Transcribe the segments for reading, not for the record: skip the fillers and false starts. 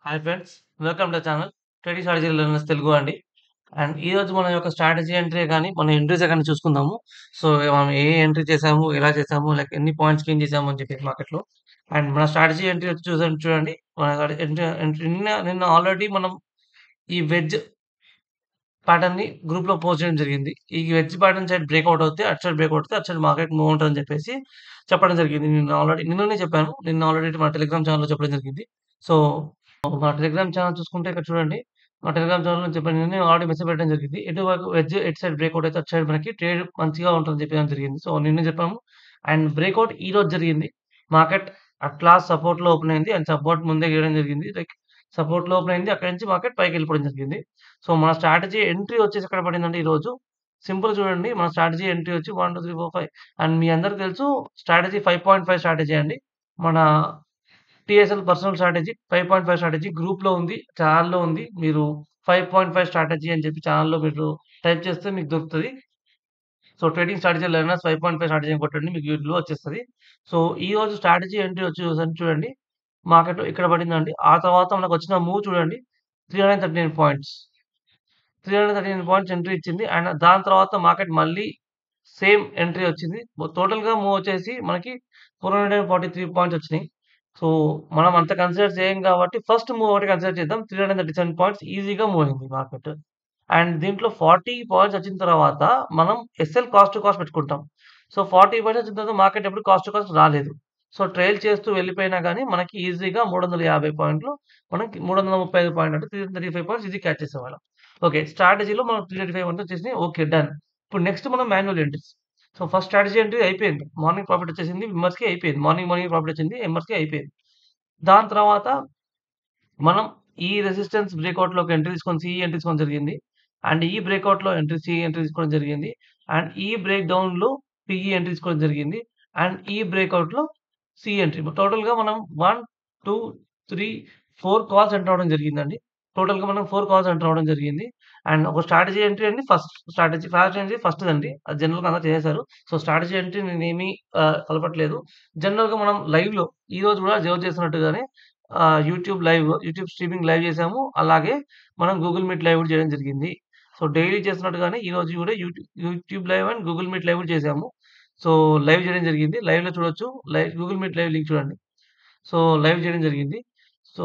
Hi friends, welcome to channel trading strategy learners Telugu అండి. And ఈ రోజు మన యొక్క స్ట్రాటజీ ఎంట్రీ కానీ మన ఎంట్రీస్ కానీ చూసుకుందాము. సో మనం ఏ ఎంట్రీ చేసాము, ఎలా చేసాము, లైక్ ఎన్ని పాయింట్స్ గెయిన్ చేసాము అని చెప్పేసి మార్కెట్లో. అండ్ మన స్ట్రాటజీ ఎంట్రీ వచ్చి చూడండి. మన ఎంట్రీ నిన్న ఆల్రెడీ మనం ఈ వెజ్ ప్యాటర్న్ ని గ్రూప్ లో పోస్ట్ చేయడం జరిగింది. ఈ వెజ్ ప్యాటర్న్ సైడ్ బ్రేక్అవుట్ అవుతే అటు సైడ్ బ్రేక్అవుట్ అవుతే అటు సైడ్ మార్కెట్ మూవ్ ఉంటుందని చెప్పేసి చెప్పడం జరిగింది. నిన్ననే చెప్పాను. నిన్న ఆల్రెడీ మన టెలిగ్రామ్ ఛానల్లో చెప్పడం జరిగింది. సో మా టెలిగ్రామ్ ఛానల్ చూసుకుంటే ఇక్కడ చూడండి. మా టెలిగ్రామ్ ఛానల్‌లో చెప్పాను. నిన్నే ఆల్రెడీ మెసేజ్ పెట్టడం జరిగింది. ఎటువైపు వెడ్జ్ ఎటు సైడ్ బ్రేక్‌ఔట్ అయితే అటు సైడ్ మనకి ట్రేడ్ మంచిగా ఉంటుందని చెప్పడం జరిగింది. సో నిన్నే చెప్పాము. అండ్ బ్రేక్‌ఔట్ ఈరోజు జరిగింది. మార్కెట్ అట్ లాస్ట్ సపోర్ట్‌లో ఓపెన్ అయింది. అండ్ సపోర్ట్ ముందే గీయడం జరిగింది. లైక్ సపోర్ట్‌లో ఓపెన్ అయింది. అక్కడి నుంచి మార్కెట్ పైకెళ్ళిపోవడం జరిగింది. సో మన స్ట్రాటజీ ఎంట్రీ వచ్చేసి ఎక్కడ పడిందంటే ఈరోజు సింపుల్ చూడండి. మన స్ట్రాటజీ ఎంట్రీ వచ్చి 1, 2, 3, 4, 5 అండ్ మీ అందరికి తెలుసు స్ట్రాటజీ 5.5 స్ట్రాటజీ అండి. మన టీఎస్ఎల్ పర్సనల్ స్ట్రాటజీ 5.5 స్ట్రాటజీ గ్రూప్‌లో ఉంది. ఛానెల్‌లో ఉంది. మీరు 5.5 స్ట్రాటజీ అని చెప్పి ఛానెల్‌లో మీరు టైప్ చేస్తే మీకు దొరుకుతది. So trading strategy learners 5.5 strategy అని కొట్టండి. మీకు యూట్యూబ్‌లో వచ్చేస్తది. సో ఈరోజు స్ట్రాటజీ ఎంట్రీ వచ్చేసరికి చూడండి. మార్కెట్ ఇక్కడ పడిందండి. ఆ తర్వాత మనకొచ్చిన మూవ్ చూడండి. 339 పాయింట్స్. 339 పాయింట్స్ ఎంట్రీ ఇచ్చింది. అండ్ దాని తర్వాత మార్కెట్ మళ్ళీ సేమ్ ఎంట్రీ వచ్చింది. టోటల్‌గా మూవ్ వచ్చేసి మనకి 443 పాయింట్స్ వచ్చినాయి. సో, మనం అంత కన్సిడర్ చేయం కాబట్టి ఫస్ట్ మూవ్ ఒకటి కన్సిడర్ చేద్దాం. 337 పాయింట్స్ ఈజీగా మూవ్ అయింది మార్కెట్. అండ్ దీంట్లో 40 పాయింట్స్ వచ్చిన తర్వాత మనం ఎస్ఎల్ కాస్ట్ టు కాస్ట్ పెట్టుకుంటాం. సో, 40 పాయింట్స్ వచ్చిన తర్వాత మార్కెట్ ఎప్పుడు కాస్ట్ టు కాస్ట్ రాలేదు. సో, ట్రైల్ చేస్తూ వెళ్ళిపోయినా గానీ మనకి ఈజీగా 350 పాయింట్లు మనకి 335 పాయింట్లు అంటే 335 పాయింట్స్ ఈజీ క్యాచ్ చేసేవాళ్ళం. ఓకే. స్ట్రాటజీలో మనం 335 అంటే వచ్చేసింది. ఓకే. డన్. ఇప్పుడు నెక్స్ట్ మనం manual entries. So, first strategy entry అయిపోయింది. మార్నింగ్ ప్రాఫిట్ వచ్చేసింది. విమ్మర్స్‌కి అయిపోయింది. మార్నింగ్ ప్రాఫిట్ వచ్చింది. ఎమ్మర్స్‌కి అయిపోయింది. దాని తర్వాత మనం ఈ రెసిస్టెన్స్ బ్రేక్‌ఔట్‌లోకి ఎంట్రీ తీసుకొని సీఈ ఎంట్రీ తీసుకోవడం జరిగింది. అండ్ ఈ బ్రేక్‌ఔట్‌లో సీఈ ఎంట్రీ తీసుకోవడం జరిగింది. అండ్ ఈ బ్రేక్ డౌన్‌లో పీఈ ఎంట్రీ తీసుకోవడం జరిగింది. అండ్ ఈ బ్రేక్‌ఔట్‌లో సి ఎంట్రీ. టోటల్‌గా మనం 1, 2, 3, 4 కాల్స్ ఎంటర్ అవ్వడం జరిగిందండి. టోటల్‌గా మనం 4 కాల్స్ ఎంటర్ అవ్వడం జరిగింది. అండ్ ఒక స్ట్రాటజీ ఎంట్రీ అండి ఫస్ట్ ఎంట్రీ ఫస్ట్‌దండి. అది జనరల్‌గా అందరూ చేసేసారు. సో, స్ట్రాటజీ ఎంట్రీ నేనేమి కలపట్లేదు. జనరల్‌గా మనం లైవ్‌లో ఈరోజు కూడా జోర్ చేస్తున్నట్టుగానే యూట్యూబ్ స్ట్రీమింగ్ లైవ్ చేసాము. అలాగే మనం గూగుల్ మీట్ లైవ్ కూడా చేయడం జరిగింది. సో, డైలీ చేస్తున్నట్టుగానే ఈరోజు కూడా YouTube live and Google meet live కూడా చేసాము. సో, లైవ్ చేయడం జరిగింది. లైవ్‌లో చూడొచ్చు. గూగుల్ మీట్ లైవ్ లింక్ చూడండి. సో, లైవ్ చేయడం జరిగింది. సో,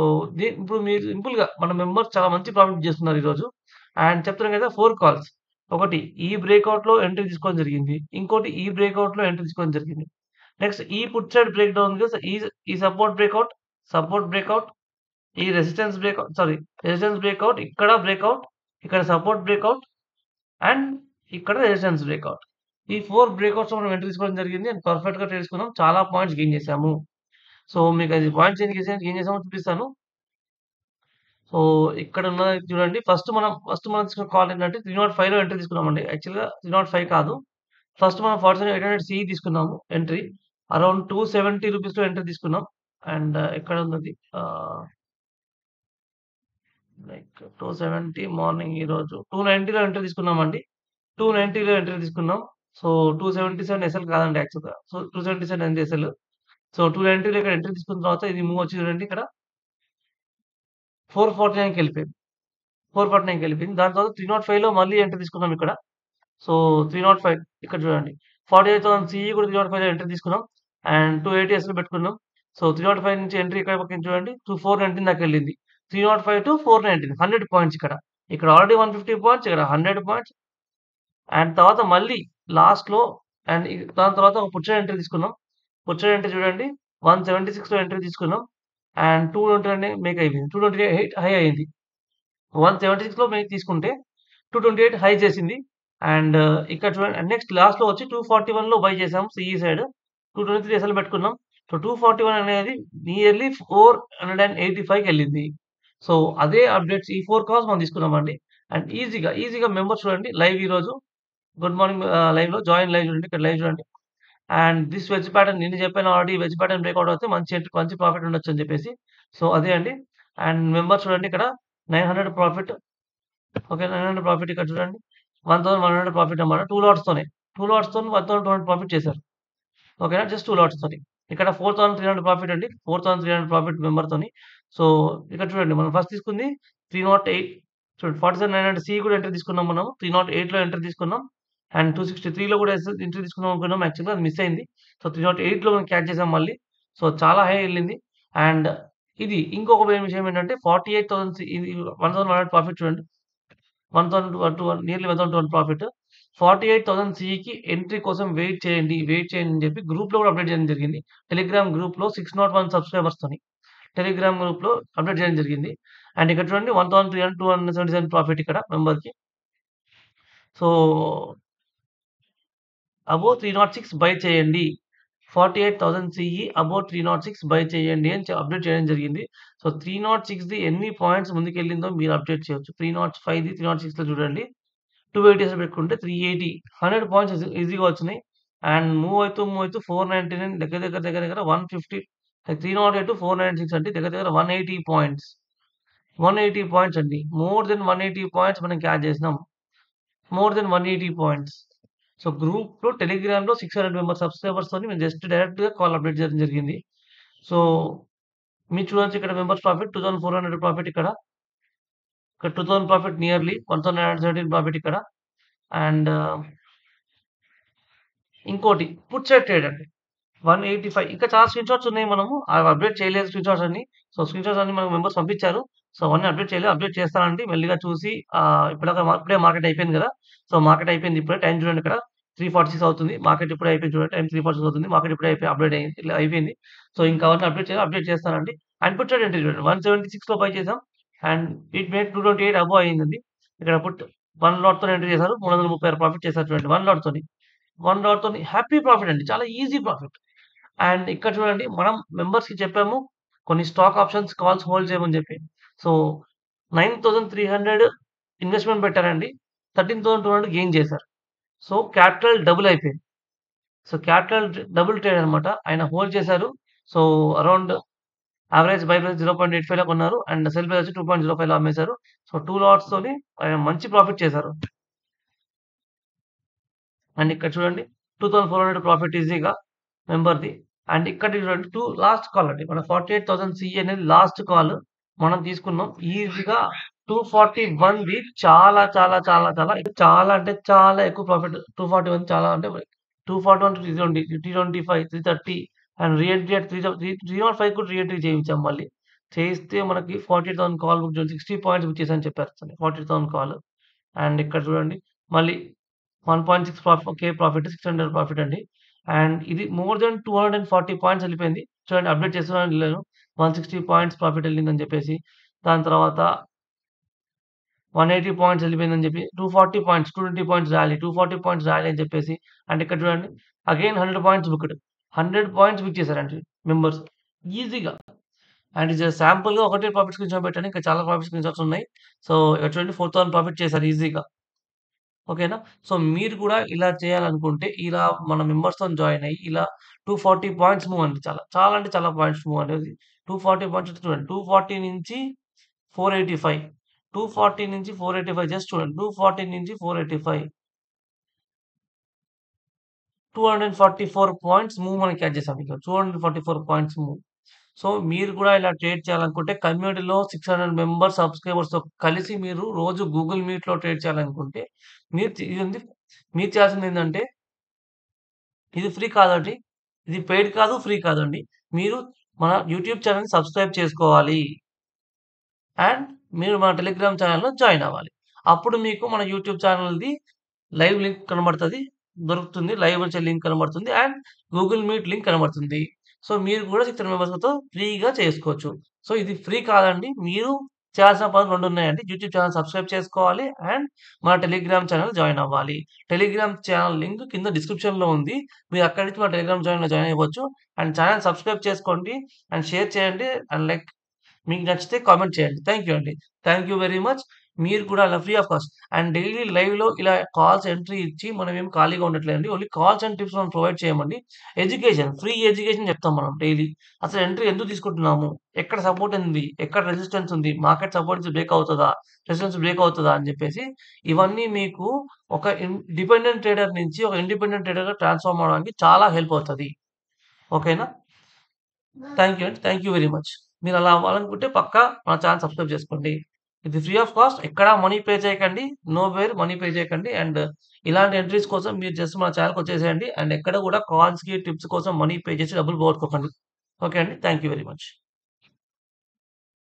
ఇప్పుడు మీరు సింపుల్‌గా మన మెంబర్స్ చాలా మంచి ప్రాఫిట్ చేస్తున్నారు ఈరోజు. అండ్ చెప్తున్నాను కదా! 4 కాల్స్. ఒకటి ఈ బ్రేక్‌ఔట్‌లో ఎంట్రీ తీసుకోవడం జరిగింది. ఇంకోటి ఈ బ్రేక్‌ఔట్‌లో ఎంట్రీ తీసుకోవడం జరిగింది. నెక్స్ట్ ఈ పుట్ సైడ్ బ్రేక్ డౌన్ ఈ సపోర్ట్ బ్రేక్‌ఔట్, ఈ రెసిస్టెన్స్ బ్రేక్‌ఔట్, ఇక్కడ బ్రేక్‌ఔట్, ఇక్కడ సపోర్ట్ బ్రేక్‌ఔట్ అండ్ ఇక్కడ రెసిస్టెన్స్ బ్రేక్‌ఔట్. ఈ 4 బ్రేక్‌ఔట్స్‌లో మనం ఎంట్రీ తీసుకోవడం జరిగింది. అండ్ పర్ఫెక్ట్‌గా ట్రేడ్ తీసుకున్నాం. చాలా పాయింట్స్ గెయిన్ చేసాము. సో, మీకది పాయింట్స్ ఏం చేసామో చూపిస్తాను. సో, ఇక్కడ ఉన్నది చూడండి. ఫస్ట్ మనం తీసుకున్న కాల్ ఏంటంటే 305లో ఎంట్రీ తీసుకున్నామండి. యాక్చువల్‌గా 305 కాదు. ఫస్ట్ మనం 47,800 సీఈ తీసుకున్నాము ఎంట్రీ. అరౌండ్ 270 రూపీస్‌లో ఎంట్రీ తీసుకున్నాం. అండ్ ఎక్కడున్నది? లైక్ 270 మార్నింగ్ ఈరోజు 290లో ఎంట్రీ తీసుకున్నామండి. 290లో ఎంట్రీ తీసుకున్నాం. సో, 277 ఎస్ఎల్ కాదండి యాక్చువల్‌గా. సో, 277 అండి ఎస్ఎల్. సో, 290లో ఇక్కడ ఎంట్రీ తీసుకున్న తర్వాత ఇది మూవ్ వచ్చి చూడండి ఇక్కడ 449కెళ్ళిపోయింది. 449కెళ్ళిపోయింది. దాని తర్వాత 305లో మళ్ళీ ఎంట్రీ తీసుకున్నాం ఇక్కడ. సో, 305 ఇక్కడ చూడండి. 48,000 సీఈ కూడా 305లో ఎంట్రీ తీసుకున్నాం. అండ్ 280 ఎస్ఎల్ పెట్టుకున్నాం. సో, 305 నుంచి ఎంట్రీ ఇక్కడ పక్కన చూడండి 419 దాకెళ్ళింది. 305-419 100 పాయింట్స్ ఇక్కడ. ఇక్కడ ఆల్రెడీ 150 పాయింట్స్, ఇక్కడ 100 పాయింట్స్. అండ్ తర్వాత మళ్ళీ లాస్ట్‌లో దాని తర్వాత ఒక పుట్ సైడ్ ఎంట్రీ తీసుకున్నాం. పుట్ సైడ్ ఎంట్రీ చూడండి 176లో ఎంట్రీ తీసుకున్నాం. అండ్ 220 మేక్ అయిపోయింది. 228 హై అయింది. 176లో మేక్ తీసుకుంటే 228 హై చేసింది. అండ్ ఇక్కడ చూడండి నెక్స్ట్ లాస్ట్‌లో వచ్చి 241లో బై చేసాం సీఈ సైడ్. 223 ఎస్ఎల్ పెట్టుకున్నాం. సో, 241 అనేది నియర్లీ 485కెళ్ళింది. సో, అదే అప్డేట్స్ ఈ 4 కాల్స్ మనం తీసుకున్నామండి. అండ్ ఈజీగా మెంబర్స్ చూడండి లైవ్ ఈరోజు గుడ్ మార్నింగ్ లైవ్‌లో జాయిన్ లైవ్ చూడండి. ఇక్కడ లైవ్ చూడండి. అండ్ దిస్ వెజ్ ప్యాటర్న్ నేను చెప్పాను ఆల్రెడీ వెజ్ ప్యాటర్న్ బ్రేక్‌ఔట్ అవుతే మంచి ప్రాఫిట్ ఉండొచ్చని చెప్పేసి. సో, అదే అండి. అండ్ మెంబర్స్ చూడండి ఇక్కడ 900 ప్రాఫిట్. ఓకే. 900 ప్రాఫిట్ ఇక్కడ చూడండి. 1100 ప్రాఫిట్ అన్నమాట. 2 లాట్స్‌తోనే. 2 లాట్స్‌తోని 1200 ప్రాఫిట్ చేశారు. ఓకేనా. జస్ట్ 2 లాట్స్‌తోని. ఇక్కడ 4300 ప్రాఫిట్ అండి. 4300 ప్రాఫిట్ మెంబర్‌తోని. సో, ఇక్కడ చూడండి మనం ఫస్ట్ తీసుకుంది 308 చూడండి 47,900 సి కూడా ఎంట్రీ తీసుకున్నాం మనం. 308లో ఎంట్రీ తీసుకున్నాం. అండ్ 263లో కూడా ఎంట్రీ తీసుకుందాం అనుకున్నాం. యాక్చువల్‌గా అది మిస్ అయింది. సో, 308లో మనం క్యాచ్ చేసాం మళ్ళీ. సో, చాలా హై ఎళ్ళింది. అండ్ ఇది ఇంకొక విషయం ఏంటంటే 48,000 ఇది 1,100 ప్రాఫిట్ చూడండి. 1,000 నియర్లీ 1,200 ప్రాఫిట్. 48,000 సీఈకి ఎంట్రీ కోసం వెయిట్ చేయండి అని చెప్పి గ్రూప్‌లో కూడా అప్డేట్ చేయడం జరిగింది. టెలిగ్రామ్ గ్రూప్‌లో 601 సబ్‌స్క్రైబర్స్‌తోని. టెలిగ్రామ్ గ్రూప్‌లో అప్డేట్ చేయడం జరిగింది. అండ్ ఇక్కడ చూడండి 1,300 277 ప్రాఫిట్ ఇక్కడ మెంబర్‌కి. సో, అబోవ్ 306 బై చేయండి. 48,000 సీఈ అబోవ్ 306 బై చేయండి అని అప్డేట్ చేయడం జరిగింది. సో, 306ది ఎన్ని పాయింట్స్ ముందుకెళ్ళిందో మీరు అప్డేట్ చేయొచ్చు. 305ది 306లో చూడండి. 280 పెట్టుకుంటే 380 100 పాయింట్స్ ఈజీగా వచ్చినాయి. అండ్ మూవ్ అవుతూ 499 దగ్గర 150 లైక్ 308 496 అంటే దగ్గర 180 పాయింట్స్. 180 పాయింట్స్ అండి. మోర్ దెన్ 180 పాయింట్స్ మనం క్యాచ్ చేసినాం. More than 180 points. సో, గ్రూప్‌లో టెలిగ్రామ్‌లో 600 సబ్‌స్క్రైబర్స్‌తోని మేము జస్ట్ డైరెక్ట్‌గా కాల్ అప్డేట్ చేయడం జరిగింది. సో, మీరు చూడొచ్చు ఇక్కడ మెంబర్స్ ప్రాఫిట్ 2,400 ప్రాఫిట్ ఇక్కడ. ఇక్కడ 2,000 ప్రాఫిట్ నియర్లీ 1,917 ప్రాఫిట్ ఇక్కడ. అండ్ ఇంకోటి పుట్ సైడ్ ట్రేడ్ అండి. 185 ఇంకా చాలా స్క్రీన్ షాట్స్ ఉన్నాయి మనము. అవి అప్డేట్ చేయలేదు స్క్రీన్ షాట్స్ అన్ని. సో, స్క్రీన్ షాట్స్ అన్ని మనకు మెంబర్స్ పంపించారు. సో, అవన్నీ అప్డేట్ చేయలేదు. అప్డేట్ చేస్తానండి మెల్లిగా చూసి ఇప్పుడే మార్కెట్ అయిపోయింది గదా! సో, మార్కెట్ అయిపోయింది ఇప్పుడే. టైమ్ చూడండి ఇక్కడ 3:46 అవుతుంది. మార్కెట్ ఇప్పుడే అయిపోయింది చూడండి. టైమ్ 3:46 అవుతుంది. మార్కెట్ ఇప్పుడే అప్డేట్ అయింది. ఇలా అయిపోయింది. సో, ఇంకా అవన్నీ అప్డేట్ చేస్తానండి. అండ్ పుట్ సైడ్ ఎంట్రీ చూడండి 176లో బై చేసాం. అండ్ ఇట్ మేడ్ 228 అబోవ్ అయిందండి. ఇక్కడ పుట్ 1 లాట్‌తోని ఎంట్రీ చేశారు. 336 ప్రాఫిట్ చేశారు చూడండి 1 లాట్‌తోని. 1 లాట్‌తోని హ్యాపీ ప్రాఫిట్ అండి. చాలా ఈజీ ప్రాఫిట్. అండ్ ఇక్కడ చూడండి మనం మెంబర్స్‌కి చెప్పాము. కొన్ని స్టాక్ ఆప్షన్స్ కాల్స్ హోల్డ్ చేయమని జెప్పి. సో, 9,300 ఇన్వెస్ట్‌మెంట్ పెట్టారండి. 13,200 గెయిన్ చేశారు. సో, క్యాపిటల్ డబుల్ అయిపోయింది. సో, క్యాపిటల్ డబుల్ ట్రేడ్ అన్నమాట. ఆయన హోల్డ్ చేశారు. So, around average buy price 0.85లో కొన్నారు. అండ్ సెల్ ప్రైస్ వచ్చి 2.05లో అమ్మేశారు. సో, 2 లాట్స్‌తోని ఆయన మంచి ప్రాఫిట్ చేశారు. అండ్ ఇక్కడ చూడండి 2,400 ప్రాఫిట్ ఈజీగా మెంబర్‌ది. అండ్ ఇక్కడ చూడండి లాస్ట్ కాల్ అండి. మన 48,000 సీఈ అనేది లాస్ట్ కాల్ మనం తీసుకున్నాం. ఈజీగా 241ది చాలా అంటే చాలా ఎక్కువ ప్రాఫిట్. 241 చాలా అంటే 241 to 325, 330 and re entry at 305 కూడా రీ ఎంట్రీ చేయించాం మళ్ళీ. చేస్తే మనకి 48,000 కాల్ బుక్ చూడండి 60 పాయింట్స్ బుక్ చేశానని చెప్పారు. 48,000 కాల్. అండ్ ఇక్కడ చూడండి మళ్ళీ 1.6 ప్రాఫిట్ 600 ప్రాఫిట్ అండి. అండ్ ఇది మోర్ థాన్ 240 పాయింట్స్ ఎళ్ళిపోయింది. చూడండి అప్డేట్ చేస్తున్నానో లేదో 160 పాయింట్స్ ప్రాఫిట్ ఎళ్ళిందని చెప్పేసి. దాని తర్వాత 180 పాయింట్స్ ఎళ్ళిపోయిందని చెప్పి 240 points 220 points rally 240 points rally అని చెప్పేసి. అండ్ ఇక్కడ చూడండి again 100 points booked. 100 points book చేశారండి మెంబర్స్ ఈజీగా. అండ్ ఇది శాంపుల్‌గా ఒకటే ప్రాఫిట్ స్క్రీన్ షాట్ పెట్టాను. ఇంకా చాలా ప్రాఫిట్ స్క్రీన్ షాట్స్ ఉన్నాయి. సో, ఇక్కడ చూడండి 4,000 ప్రాఫిట్ చేశారు ఈజీగా. ఓకేనా? సో, మీరు కూడా ఇలా చేయాలనుకుంటే, ఇలా మన మెంబర్స్‌తోని జాయిన్ అయ్యి, ఇలా 240 పాయింట్స్ మూవ్ అండి. చాలా అంటే చాలా పాయింట్స్ మూవ్ అనేది. 240 పాయింట్స్ అంటే చూడండి. 240 నుంచి 485. 240 నుంచి 485 జస్ట్ చూడండి. 240 నుంచి 485. 244 పాయింట్స్ మూవ్ మనం క్యాచ్ చేసాం ఇక్కడ. 244 పాయింట్స్ మూవ్. సో, మీరు కూడా ఇలా ట్రేడ్ చేయాలనుకుంటే కమ్యూనిటీలో 600 సబ్‌స్క్రైబర్స్‌తో కలిసి మీరు రోజు గూగుల్ మీట్‌లో ట్రేడ్ చేయాలనుకుంటే, ఇదుంది మీరు చేయాల్సిందేంటంటే ఇది ఫ్రీ కాదండి. ఇది పెయిడ్ కాదు, ఫ్రీ కాదండి. మీరు మన యూట్యూబ్ ఛానెల్‌ని సబ్స్క్రైబ్ చేసుకోవాలి. అండ్ మీరు మన టెలిగ్రామ్ ఛానెల్‌లో జాయిన్ అవ్వాలి. అప్పుడు మీకు మన యూట్యూబ్ ఛానెల్‌ది లైవ్ లింక్ కనబడతది. దొరుకుతుంది. లైవ్ వచ్చే లింక్ కనబడుతుంది. అండ్ గూగుల్ మీట్ లింక్ కనబడుతుంది. సో, మీరు కూడా 600 మెంబర్స్‌తో ఫ్రీగా చేసుకోవచ్చు. సో, ఇది ఫ్రీ కాదండి. మీరు చేయాల్సిన పనులు 2 ఉన్నాయండి. యూట్యూబ్ ఛానెల్ సబ్స్క్రైబ్ చేసుకోవాలి. అండ్ మన టెలిగ్రామ్ ఛానెల్ జాయిన్ అవ్వాలి. టెలిగ్రామ్ ఛానెల్ లింక్ కింద డిస్క్రిప్షన్‌లో ఉంది. మీరు అక్కడి నుంచి మన టెలిగ్రామ్ ఛానెల్‌లో జాయిన్ అవ్వచ్చు. అండ్ ఛానెల్ సబ్స్క్రైబ్ చేసుకోండి. అండ్ షేర్ చేయండి. అండ్ లైక్ మీకు నచ్చితే కామెంట్ చేయండి. థాంక్ యూ అండి. Thank you very much. మీరు కూడా అలా free of cost and daily లైవ్‌లో ఇలా కాల్స్ ఎంట్రీ ఇచ్చి మనమేం ఖాళీగా ఉండట్లేదండి. ఓన్లీ కాల్స్ అండ్ టిప్స్ మనం ప్రొవైడ్ చేయమండి. ఫ్రీ ఎడ్యుకేషన్ చెప్తాం మనం డైలీ. అసలు ఎంట్రీ ఎందుకు తీసుకుంటున్నాము? ఎక్కడ సపోర్ట్ ఉంది? ఎక్కడ రెసిస్టెన్స్ ఉంది? మార్కెట్ సపోర్ట్ నుంచి బ్రేక్ అవుతదా? రెసిస్టెన్స్ బ్రేక్ అవుతదా? అని చెప్పేసి ఇవన్నీ మీకు ఒక డిపెండెంట్ ట్రేడర్ నుంచి ఒక ఇండిపెండెంట్ ట్రేడర్‌గా ట్రాన్స్‌ఫార్మ్ అవ్వడానికి చాలా హెల్ప్ అవుతది. ఓకేనా? థాంక్ యూ అండి. Thank you very much. మీరు అలా అవ్వాలనుకుంటే పక్కా మన ఛానెల్ సబ్స్క్రైబ్ చేసుకోండి. ఇది ఫ్రీ ఆఫ్ కాస్ట్. ఎక్కడ మనీ పే చేయకండి. నోవేర్ మనీ పే చేయకండి. అండ్ ఇలాంటి ఎంట్రీస్ కోసం మీరు జస్ట్ మన ఛానెల్‌కొచ్చేసేయండి. అండ్ ఎక్కడ కూడా కాల్స్‌కి, టిప్స్ కోసం మనీ పే చేసి డబ్బులు పోగొట్టుకోకండి. ఓకే అండి. Thank you very much.